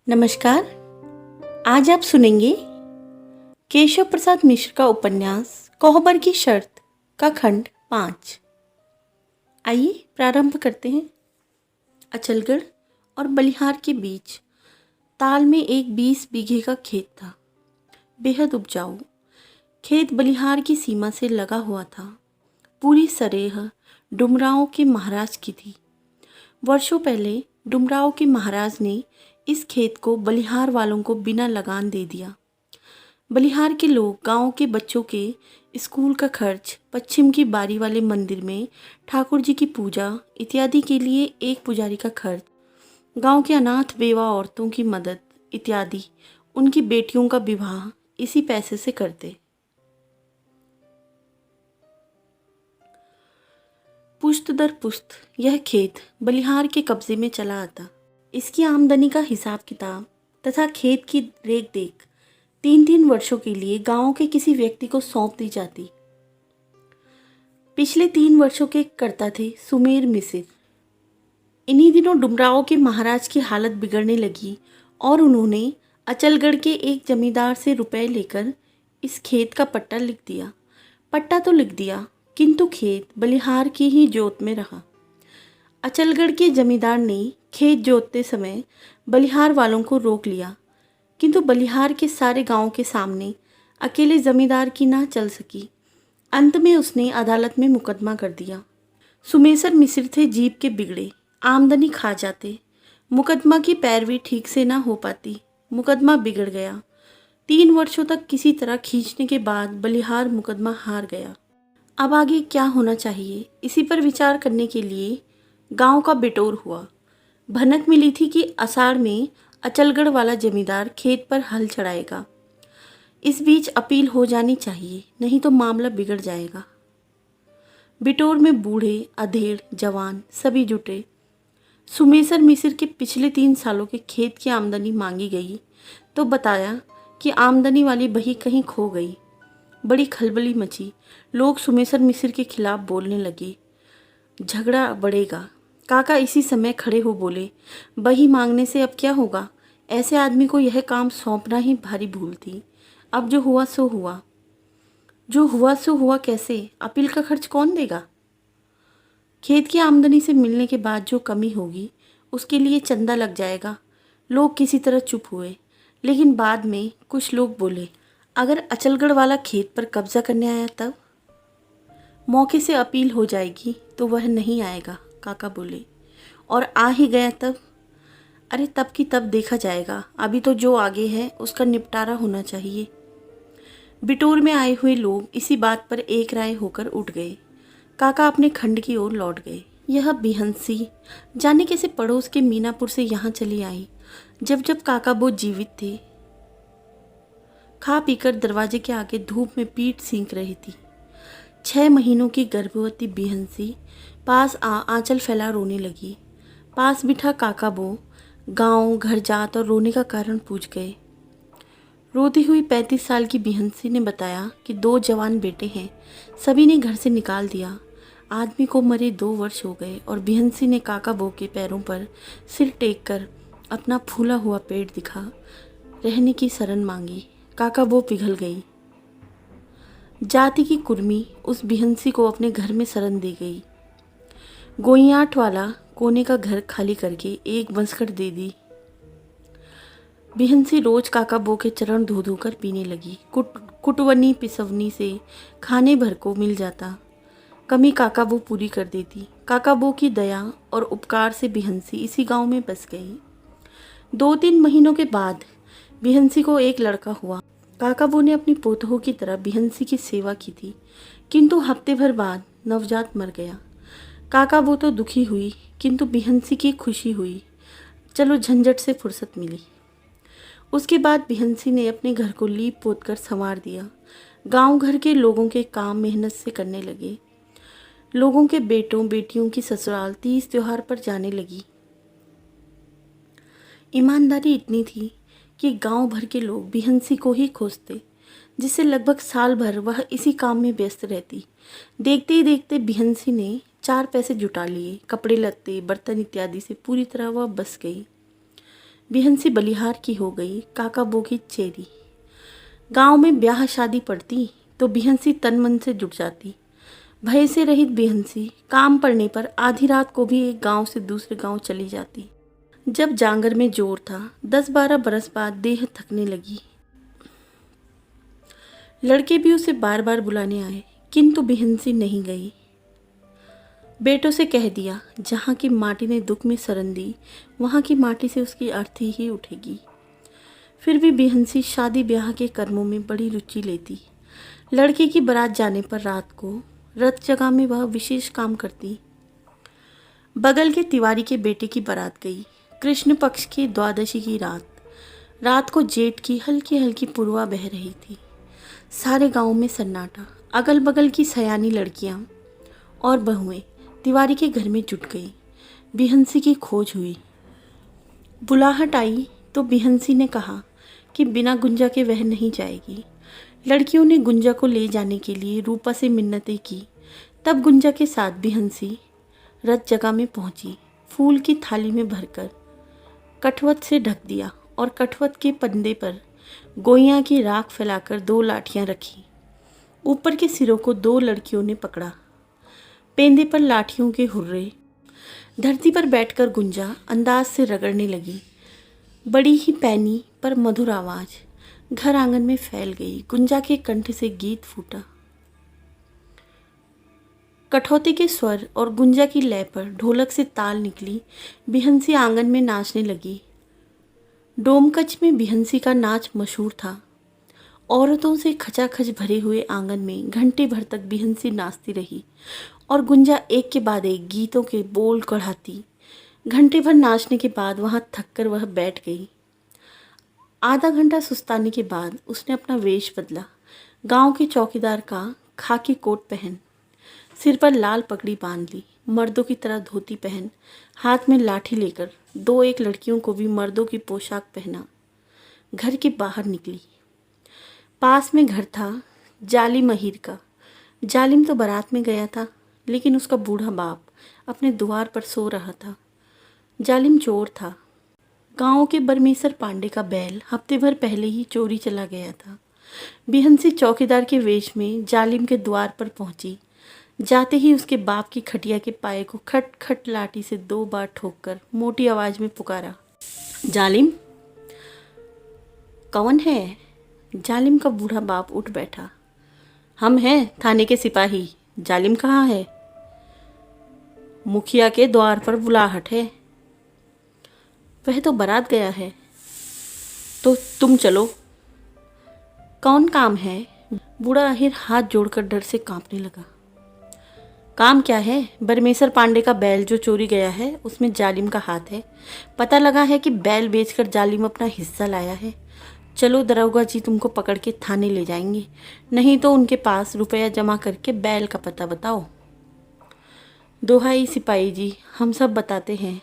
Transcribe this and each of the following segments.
नमस्कार। आज आप सुनेंगे केशव प्रसाद मिश्र का उपन्यास कोहबर की शर्त का खंड 5। आइए प्रारंभ करते हैं। अचलगढ़ और बलिहार के बीच ताल में एक 20 बीघे का खेत था, बेहद उपजाऊ। खेत बलिहार की सीमा से लगा हुआ था। पूरी सरेह डुमरांव के महाराज की थी। वर्षों पहले डुमरांव के महाराज ने इस खेत को बलिहार वालों को बिना लगान दे दिया। बलिहार के लोग गांव के बच्चों के स्कूल का खर्च, पश्चिम की बारी वाले मंदिर में ठाकुर जी की पूजा इत्यादि के लिए एक पुजारी का खर्च, गांव के अनाथ बेवा औरतों की मदद इत्यादि उनकी बेटियों का विवाह इसी पैसे से करते। पुश्त दर पुश्त यह खेत बलिहार के कब्जे में चला आता। इसकी आमदनी का हिसाब किताब तथा खेत की रेख देख 3-3 वर्षों के लिए गांव के किसी व्यक्ति को सौंप दी जाती। पिछले 3 वर्षों के कर्ता थे सुमेर मिसिर। इन्हीं दिनों डुमरांव के महाराज की हालत बिगड़ने लगी और उन्होंने अचलगढ़ के एक जमींदार से रुपए लेकर इस खेत का पट्टा लिख दिया। पट्टा तो लिख दिया, किंतु खेत बलिहार की ही जोत में रहा। अचलगढ़ के जमींदार ने खेत जोतते समय बलिहार वालों को रोक लिया, किंतु बलिहार के सारे गांव के सामने अकेले जमींदार की ना चल सकी। अंत में उसने अदालत में मुकदमा कर दिया। सुमेसर मिसिर थे जीभ के बिगड़े, आमदनी खा जाते। मुकदमा की पैरवी ठीक से ना हो पाती, मुकदमा बिगड़ गया। 3 वर्षों तक किसी तरह खींचने के बाद बलिहार मुकदमा हार गया। अब आगे क्या होना चाहिए, इसी पर विचार करने के लिए गांव का बिटोर हुआ। भनक मिली थी कि आषाढ़ में अचलगढ़ वाला जमींदार खेत पर हल चढ़ाएगा। इस बीच अपील हो जानी चाहिए, नहीं तो मामला बिगड़ जाएगा। बिटोर में बूढ़े अधेड़ जवान सभी जुटे। सुमेसर मिसिर के पिछले 3 सालों के खेत की आमदनी मांगी गई तो बताया कि आमदनी वाली बही कहीं खो गई। बड़ी खलबली मची। लोग सुमेसर मिसिर के खिलाफ बोलने लगे। झगड़ा बढ़ेगा। काका इसी समय खड़े हो बोले, बही मांगने से अब क्या होगा? ऐसे आदमी को यह काम सौंपना ही भारी भूल थी। अब जो हुआ सो हुआ। जो हुआ सो हुआ कैसे? अपील का खर्च कौन देगा? खेत की आमदनी से मिलने के बाद जो कमी होगी उसके लिए चंदा लग जाएगा। लोग किसी तरह चुप हुए, लेकिन बाद में कुछ लोग बोले, अगर अचलगढ़ वाला खेत पर कब्जा करने आया तब? मौके से अपील हो जाएगी तो वह नहीं आएगा, काका बोले। और आ ही गया तब? अरे तब की तब देखा जाएगा, अभी तो जो आगे है उसका निपटारा होना चाहिए। बिटोर में आए हुए लोग इसी बात पर एक राय होकर उठ गए। काका अपने खंड की ओर लौट गए। यह बिहंसी जाने कैसे पड़ोस के मीनापुर से यहाँ चली आई, जब जब काका वो जीवित थे। खा पीकर दरवाजे के आगे धूप में पीठ सींक रही थी। 6 महीनों की गर्भवती बिहंसी पास आंचल फैला रोने लगी। पास बिठा काका बो गांव घर जात और रोने का कारण पूछ गए। रोती हुई 35 साल की बिहंसी ने बताया कि 2 जवान बेटे हैं, सभी ने घर से निकाल दिया। आदमी को मरे 2 वर्ष हो गए। और बिहंसी ने काका बो के पैरों पर सिर टेक कर अपना फूला हुआ पेट दिखा रहने की शरण मांगी। काका बो पिघल गई। जाति की कुर्मी उस बिहंसी को अपने घर में शरण दे गई। गोइयाट वाला कोने का घर खाली करके एक बंसकट दे दी। बिहंसी रोज काका बो के चरण धो धो कर पीने लगी। कुटवनी पिसवनी से खाने भर को मिल जाता, कमी काका बो पूरी कर देती। काका बो की दया और उपकार से बिहंसी इसी गांव में बस गई। 2-3 महीनों के बाद बिहंसी को एक लड़का हुआ। काका बो ने अपनी पोतों की तरह बिहंसी की सेवा की थी, किंतु हफ्ते भर बाद नवजात मर गया। काका बो तो दुखी हुई, किंतु बिहंसी की खुशी हुई। चलो झंझट से फुर्सत मिली। उसके बाद बिहंसी ने अपने घर को लीप पोत कर संवार दिया। गांव घर के लोगों के काम मेहनत से करने लगे। लोगों के बेटों बेटियों की ससुराल तीज त्योहार पर जाने लगी। ईमानदारी इतनी थी कि गांव भर के लोग बिहंसी को ही खोजते, जिससे लगभग साल भर वह इसी काम में व्यस्त रहती। देखते ही देखते बिहंसी ने 4 पैसे जुटा लिए। कपड़े लत्ते बर्तन इत्यादि से पूरी तरह वह बस गई। बिहंसी बलिहार की हो गई काका बो की चेरी। गांव में ब्याह शादी पड़ती तो बिहंसी तन मन से जुट जाती। भय से रहित बिहंसी काम पड़ने पर आधी रात को भी एक गांव से दूसरे गांव चली जाती। जब जांगर में जोर था, 10-12 बरस बाद देह थकने लगी। लड़के भी उसे बार बार बुलाने आए, किंतु बिहंसी नहीं गई। बेटों से कह दिया, जहाँ की माटी ने दुख में शरण दी, वहाँ की माटी से उसकी अर्थी ही उठेगी। फिर भी बिहंसी शादी ब्याह के कर्मों में बड़ी रुचि लेती। लड़के की बारात जाने पर रात को रत जगह में वह विशेष काम करती। बगल के तिवारी के बेटे की बारात गई। कृष्ण पक्ष की द्वादशी की रात को जेठ की हल्की हल्की पुरवा बह रही थी। सारे गांव में सन्नाटा। अगल बगल की सयानी लड़कियां और बहुएं तिवारी के घर में जुट गई। बिहंसी की खोज हुई। बुलाहट आई तो बिहंसी ने कहा कि बिना गुंजा के वह नहीं जाएगी। लड़कियों ने गुंजा को ले जाने के लिए रूपा से मिन्नतें की। तब गुंजा के साथ बिहंसी रत जगह में पहुंची। फूल की थाली में भरकर कठवत से ढक दिया और कठवत के पंदे पर गोइयां की राख फैलाकर 2 लाठियां रखी। ऊपर के सिरों को 2 लड़कियों ने पकड़ा। पेंदे पर लाठियों के हुर्रे। धरती पर बैठकर गुंजा अंदाज से रगड़ने लगी। बड़ी ही पैनी पर मधुर आवाज घर आंगन में फैल गई। गुंजा के कंठ से गीत फूटा। कठौती के स्वर और गुंजा की लय पर ढोलक से ताल निकली। बिहंसी आंगन में नाचने लगी। डोमकच में बिहंसी का नाच मशहूर था। औरतों से खचाखच भरे हुए आंगन में घंटे भर तक बिहंसी नाचती रही और गुंजा एक के बाद एक गीतों के बोल कढ़ाती। घंटे भर नाचने के बाद वहां थककर वह बैठ गई। आधा घंटा सुस्ताने के बाद उसने अपना वेश बदला। गांव के चौकीदार का खाकी कोट पहन, सिर पर लाल पगड़ी बांध ली, मर्दों की तरह धोती पहन, हाथ में लाठी लेकर 2-1 लड़कियों को भी मर्दों की पोशाक पहना घर के बाहर निकली। पास में घर था जालिम अहीर का। जालिम तो बारात में गया था, लेकिन उसका बूढ़ा बाप अपने द्वार पर सो रहा था। जालिम चोर था। गांव के बरमेसर पांडे का बैल हफ्ते भर पहले ही चोरी चला गया था। बिहंसी चौकीदार के वेश में जालिम के द्वार पर पहुंची। जाते ही उसके बाप की खटिया के पाए को खट खट लाठी से 2 बार ठोककर मोटी आवाज में पुकारा, जालिम। कौन है? जालिम का बूढ़ा बाप उठ बैठा। हम हैं थाने के सिपाही। जालिम कहाँ है? मुखिया के द्वार पर बुलाहट है। वह तो बारात गया है। तो तुम चलो। कौन काम है? बूढ़ा अहीर हाथ जोड़कर डर से कांपने लगा। काम क्या है? बरमेसर पांडे का बैल जो चोरी गया है उसमें जालिम का हाथ है। पता लगा है कि बैल बेचकर जालिम अपना हिस्सा लाया है। चलो, दरोगा जी तुमको पकड़ के थाने ले जाएंगे, नहीं तो उनके पास रुपया जमा करके बैल का पता बताओ। दोहाई सिपाही जी, हम सब बताते हैं।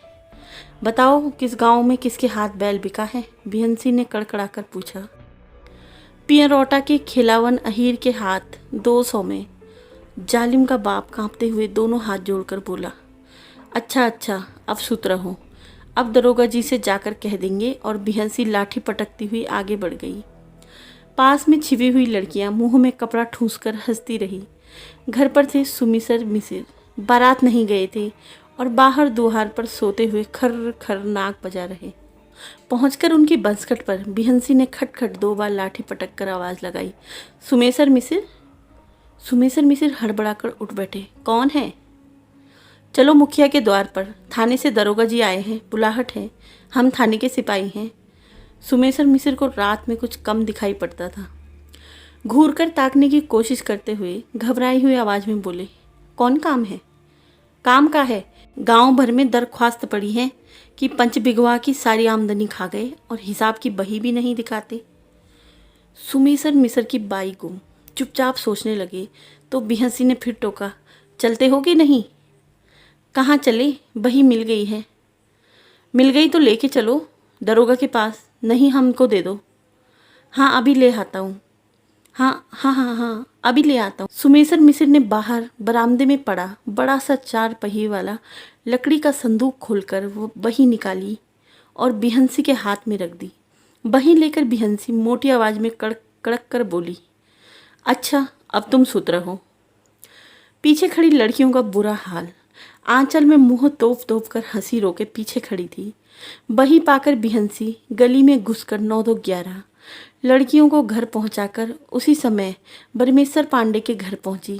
बताओ, किस गांव में किसके हाथ बैल बिका है? बिहंसी ने कड़कड़ाकर पूछा। पियरोटा के खिलावन अहीर के हाथ 200 में। जालिम का बाप कांपते हुए दोनों हाथ जोड़कर बोला। अच्छा, अब सुत रहो। अब दरोगा जी से जाकर कह देंगे। और बिहंसी लाठी पटकती हुई आगे बढ़ गई। पास में छिपी हुई लड़कियां मुंह में कपड़ा ठूंसकर हंसती रही। घर पर थे सुमिसर मिसिर, बारात नहीं गए थे और बाहर दुआर पर सोते हुए खर खर नाक बजा रहे। पहुंचकर उनकी बंसकट पर बिहंसी ने खटखट 2 बार लाठी पटक कर आवाज़ लगाई, सुमेसर मिसिर। सुमेसर मिसिर हड़बड़ाकर उठ बैठे। कौन है? चलो मुखिया के द्वार पर, थाने से दरोगा जी आए हैं, बुलाहट है, हम थाने के सिपाही हैं। सुमेसर मिसिर को रात में कुछ कम दिखाई पड़ता था। घूर कर ताकने की कोशिश करते हुए घबराई हुई आवाज़ में बोले, कौन काम है? काम का है? गांव भर में दरख्वास्त पड़ी है कि 5 बिगवा की सारी आमदनी खा गए और हिसाब की बही भी नहीं दिखाते। सुमेसर मिसिर की बाई गुम चुपचाप सोचने लगे तो बिहंसी ने फिर टोका, चलते हो कि नहीं? कहाँ चले? बही मिल गई है। मिल गई तो लेके चलो दरोगा के पास, नहीं हमको दे दो। हाँ, अभी ले आता हूँ। हाँ, अभी ले आता हूँ। सुमेसर मिसिर ने बाहर बरामदे में पड़ा बड़ा सा 4 पहिए वाला लकड़ी का संदूक खोलकर वो बही निकाली और बिहंसी के हाथ में रख दी। बही लेकर बिहंसी मोटी आवाज़ में कड़क कड़क कर बोली, अच्छा अब तुम सुत रहो। पीछे खड़ी लड़कियों का बुरा हाल। आंचल में मुंह तोप तोप कर हंसी रोके पीछे खड़ी थी। बही पाकर बिहंसी गली में घुसकर 9-11 लड़कियों को घर पहुंचाकर उसी समय बरमेश्वर पांडे के घर पहुंची।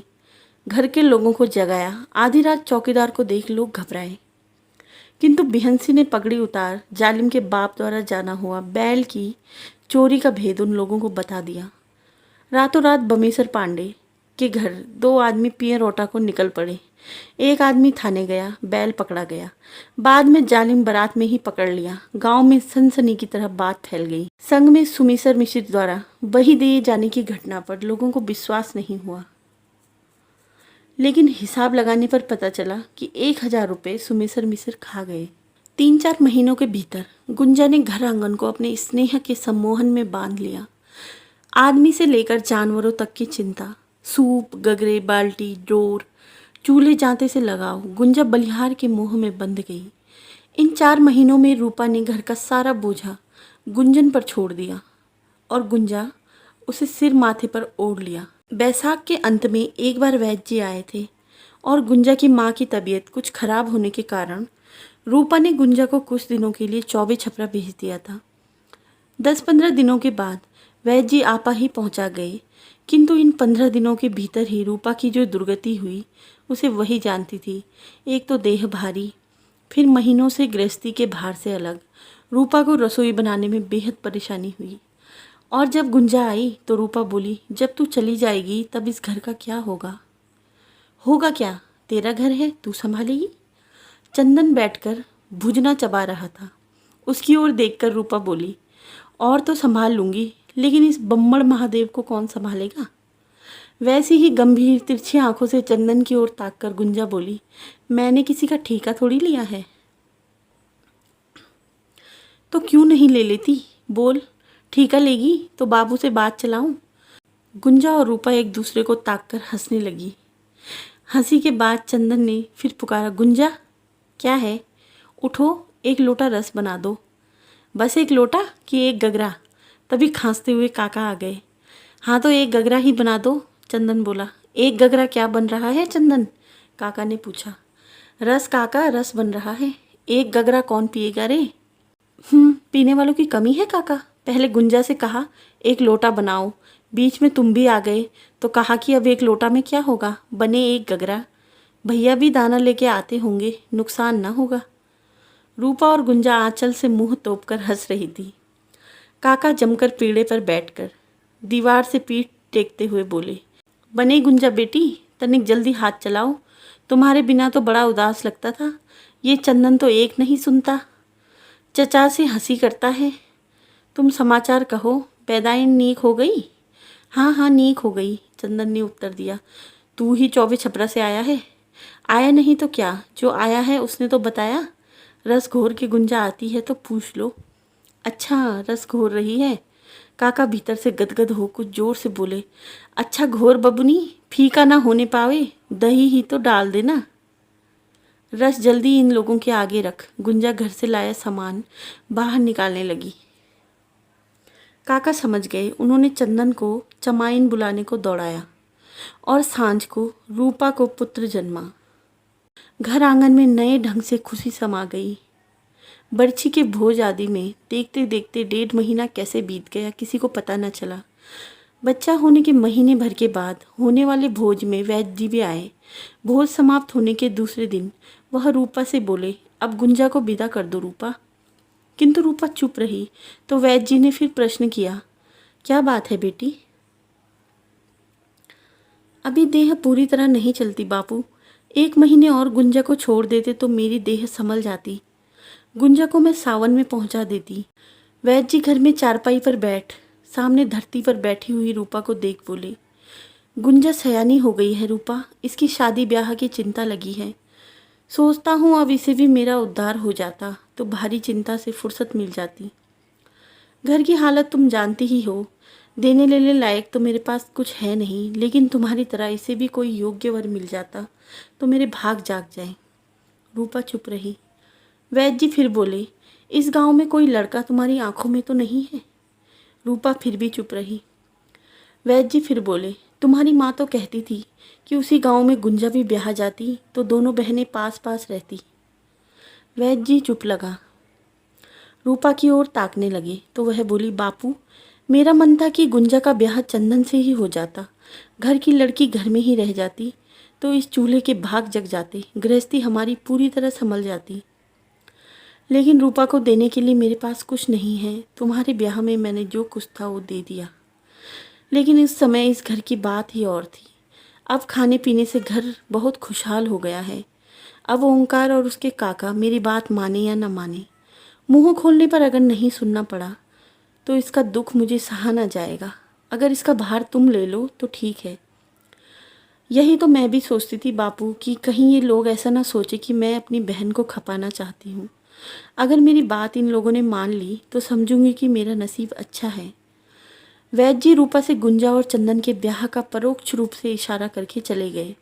घर के लोगों को जगाया। आधी रात चौकीदार को देख लोग घबराए, किंतु बिहंसी ने पगड़ी उतार जालिम के बाप द्वारा जाना हुआ बैल की चोरी का भेद उन लोगों को बता दिया। रातों रात बमेश्वर पांडे के घर 2 आदमी पिए रोटा को निकल पड़े। एक आदमी थाने गया, बैल पकड़ा गया। बाद में जालिम बारात में ही पकड़ लिया। गांव में सनसनी की तरह बात फैल गई। संग में सुमेर मिश्र द्वारा बही दिए जाने की घटना पर लोगों को विश्वास नहीं हुआ, लेकिन हिसाब लगाने पर पता चला कि 1000 रुपये सुमेर मिश्र खा गए। 3-4 महीनों के भीतर गुंजा ने घर आंगन को अपने स्नेह के सम्मोहन में बांध लिया। आदमी से लेकर जानवरों तक की चिंता, सूप, गगरे, बाल्टी, डोर, चूल्हे जाते से लगाओ, गुंजा बलिहार के मोह में बंध गई। इन 4 महीनों में रूपा ने घर का सारा बोझा गुंजन पर छोड़ दिया और गुंजा उसे सिर माथे पर ओढ़ लिया। बैसाख के अंत में एक बार वैद्य जी आए थे और गुंजा की माँ की तबीयत कुछ खराब होने के कारण रूपा ने गुंजा को कुछ दिनों के लिए चौबे छपरा भेज दिया था। 10-15 दिनों के बाद वैद्य जी आपा ही पहुंचा गए, किंतु इन 15 दिनों के भीतर ही रूपा की जो दुर्गति हुई उसे वही जानती थी। एक तो देह भारी, फिर महीनों से गृहस्थी के भार से अलग रूपा को रसोई बनाने में बेहद परेशानी हुई। और जब गुंजा आई तो रूपा बोली, जब तू चली जाएगी तब इस घर का क्या होगा? होगा क्या, तेरा घर है, तू संभालेगी। चंदन बैठकर भुजना चबा रहा था। उसकी ओर देखकर रूपा बोली, और तो संभाल लूँगी, लेकिन इस बम्मड़ महादेव को कौन संभालेगा? वैसी ही गंभीर तिरछी आंखों से चंदन की ओर ताककर गुंजा बोली, मैंने किसी का ठेका थोड़ी लिया है। तो क्यों नहीं ले लेती? बोल, ठेका लेगी तो बाबू से बात चलाऊं? गुंजा और रूपा एक दूसरे को ताककर हंसने लगी। हंसी के बाद चंदन ने फिर पुकारा, गुंजा क्या है? उठो, एक लोटा रस बना दो। बस एक लोटा कि एक गगरा? तभी खांसते हुए काका आ गए। हाँ तो एक गगरा ही बना दो, चंदन बोला। एक गगरा क्या बन रहा है चंदन? काका ने पूछा। रस काका, रस बन रहा है। एक गगरा कौन पिएगा रे? पीने वालों की कमी है काका। पहले गुंजा से कहा एक लोटा बनाओ, बीच में तुम भी आ गए तो कहा कि अब एक लोटा में क्या होगा, बने एक गगरा। भैया भी दाना लेके आते होंगे, नुकसान ना होगा। रूपा और गुंजा आंचल से मुंह तोपकर हंस रही थी। काका जमकर पीढ़े पर बैठकर दीवार से पीठ टेकते हुए बोले, बने गुंजा बेटी, तनिक जल्दी हाथ चलाओ, तुम्हारे बिना तो बड़ा उदास लगता था। ये चंदन तो एक नहीं सुनता, चचा से हंसी करता है। तुम समाचार कहो, पैदाइन नीक हो गई? हाँ हाँ नीक हो गई, चंदन ने उत्तर दिया। तू ही चौबे छपरा से आया है? आया नहीं तो क्या, जो आया है उसने तो बताया। रस घोर के गुंजा आती है तो पूछ लो। अच्छा, रस घोर रही है? काका भीतर से गदगद हो कुछ जोर से बोले, अच्छा घोर बबुनी, फीका ना होने पावे, दही ही तो डाल देना। रस जल्दी इन लोगों के आगे रख। गुंजा घर से लाया सामान बाहर निकालने लगी। काका समझ गए। उन्होंने चंदन को चमाइन बुलाने को दौड़ाया और सांझ को रूपा को पुत्र जन्मा। घर आंगन में नए ढंग से खुशी समा गई। बरछी के भोज आदि में देखते देखते 1.5 महीना कैसे बीत गया किसी को पता न चला। बच्चा होने के महीने भर के बाद होने वाले भोज में वैद्य जी भी आए। भोज समाप्त होने के दूसरे दिन वह रूपा से बोले, अब गुंजा को विदा कर दो रूपा। किंतु रूपा चुप रही तो वैद्य जी ने फिर प्रश्न किया, क्या बात है बेटी? अभी देह पूरी तरह नहीं चलती बापू। 1 महीने और गुंजा को छोड़ देते तो मेरी देह संभल जाती। गुंजा को मैं सावन में पहुंचा देती। वैद्य जी घर में चारपाई पर बैठ सामने धरती पर बैठी हुई रूपा को देख बोले, गुंजा सयानी हो गई है रूपा, इसकी शादी ब्याह की चिंता लगी है। सोचता हूँ अब इसे भी मेरा उद्धार हो जाता तो भारी चिंता से फुर्सत मिल जाती। घर की हालत तुम जानती ही हो, देने लेने लायक तो मेरे पास कुछ है नहीं, लेकिन तुम्हारी तरह इसे भी कोई योग्य वर मिल जाता तो मेरे भाग जाग जाए। रूपा चुप रही। वैद्य जी फिर बोले, इस गांव में कोई लड़का तुम्हारी आंखों में तो नहीं है? रूपा फिर भी चुप रही। वैद्य जी फिर बोले, तुम्हारी माँ तो कहती थी कि उसी गांव में गुंजा भी ब्याह जाती तो दोनों बहनें पास पास रहती। वैद्य जी चुप लगा, रूपा की ओर ताकने लगे तो वह बोली, बापू, मेरा मन था कि गुंजा का ब्याह चंदन से ही हो जाता, घर की लड़की घर में ही रह जाती तो इस चूल्हे के भाग जग जाते, गृहस्थी हमारी पूरी तरह संभल जाती। लेकिन रूपा को देने के लिए मेरे पास कुछ नहीं है। तुम्हारे ब्याह में मैंने जो कुछ था वो दे दिया, लेकिन इस समय इस घर की बात ही और थी। अब खाने पीने से घर बहुत खुशहाल हो गया है। अब ओंकार और उसके काका मेरी बात माने या न माने, मुंह खोलने पर अगर नहीं सुनना पड़ा तो इसका दुख मुझे सहा ना जाएगा। अगर इसका भार तुम ले लो तो ठीक है। यही तो मैं भी सोचती थी बापू कि कहीं ये लोग ऐसा ना सोचे कि मैं अपनी बहन को खपाना चाहती हूँ। अगर मेरी बात इन लोगों ने मान ली तो समझूंगी कि मेरा नसीब अच्छा है। वैद्य जी रूपा से गुंजा और चंदन के ब्याह का परोक्ष रूप से इशारा करके चले गए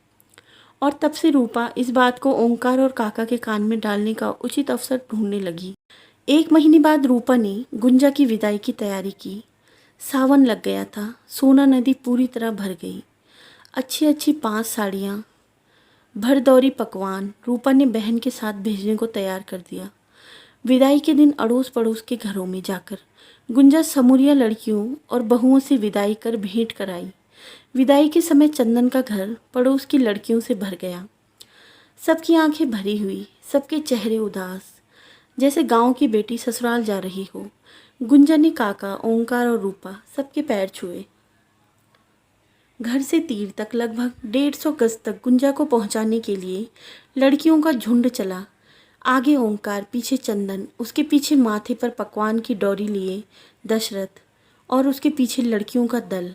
और तब से रूपा इस बात को ओंकार और काका के कान में डालने का उचित अवसर ढूंढने लगी। 1 महीने बाद रूपा ने गुंजा की विदाई की तैयारी की। सावन लग गया था। सोना नदी पूरी तरह भर गई। अच्छी अच्छी 5 साड़ियाँ, भरदौरी पकवान रूपा ने बहन के साथ भेजने को तैयार कर दिया। विदाई के दिन अड़ोस पड़ोस के घरों में जाकर गुंजा समूरिया लड़कियों और बहुओं से विदाई कर भेंट कराई। विदाई के समय चंदन का घर पड़ोस की लड़कियों से भर गया। सबकी आंखें भरी हुई, सबके चेहरे उदास, जैसे गांव की बेटी ससुराल जा रही हो। गुंजा ने काका, ओंकार और रूपा सबके पैर छुए। घर से तीर तक लगभग 150 गज तक गुंजा को पहुंचाने के लिए लड़कियों का झुंड चला। आगे ओंकार, पीछे चंदन, उसके पीछे माथे पर पकवान की डोरी लिए दशरथ और उसके पीछे लड़कियों का दल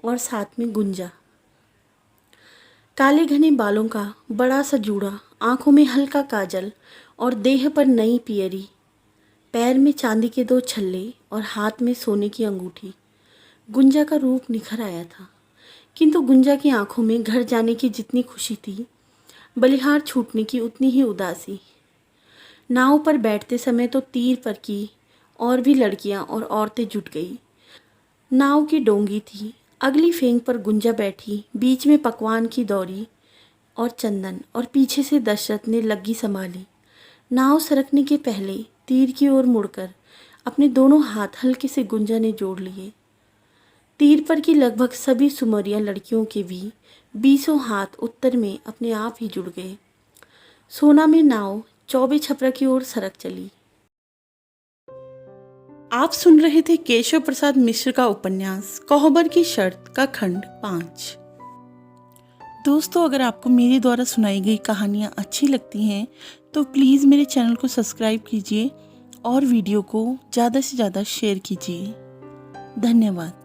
और साथ में गुंजा। काले घने बालों का बड़ा सा जूड़ा, आंखों में हल्का काजल और देह पर नई पियरी, पैर में चांदी के 2 छल्ले और हाथ में सोने की अंगूठी। गुंजा का रूप निखर आया था, किंतु गुंजा की आंखों में घर जाने की जितनी खुशी थी, बलिहार छूटने की उतनी ही उदासी। नाव पर बैठते समय तो तीर पर की और भी लड़कियां और औरतें जुट गई। नाव की डोंगी थी। अगली फेंग पर गुंजा बैठी, बीच में पकवान की दौरी और चंदन, और पीछे से दशरथ ने लग्गी संभाली। नाव सरकने के पहले तीर की ओर मुड़कर अपने दोनों हाथ हल्के से गुंजा ने जोड़ लिए। तीर पर की लगभग सभी सुमरिया लड़कियों के भी 20 हाथ उत्तर में अपने आप ही जुड़ गए। सोना में नाव चौबे छपरा की ओर सरक चली। आप सुन रहे थे केशव प्रसाद मिश्र का उपन्यास कोहबर की शर्त का खंड 5। दोस्तों, अगर आपको मेरे द्वारा सुनाई गई कहानियाँ अच्छी लगती हैं तो प्लीज़ मेरे चैनल को सब्सक्राइब कीजिए और वीडियो को ज़्यादा से ज़्यादा शेयर कीजिए। धन्यवाद।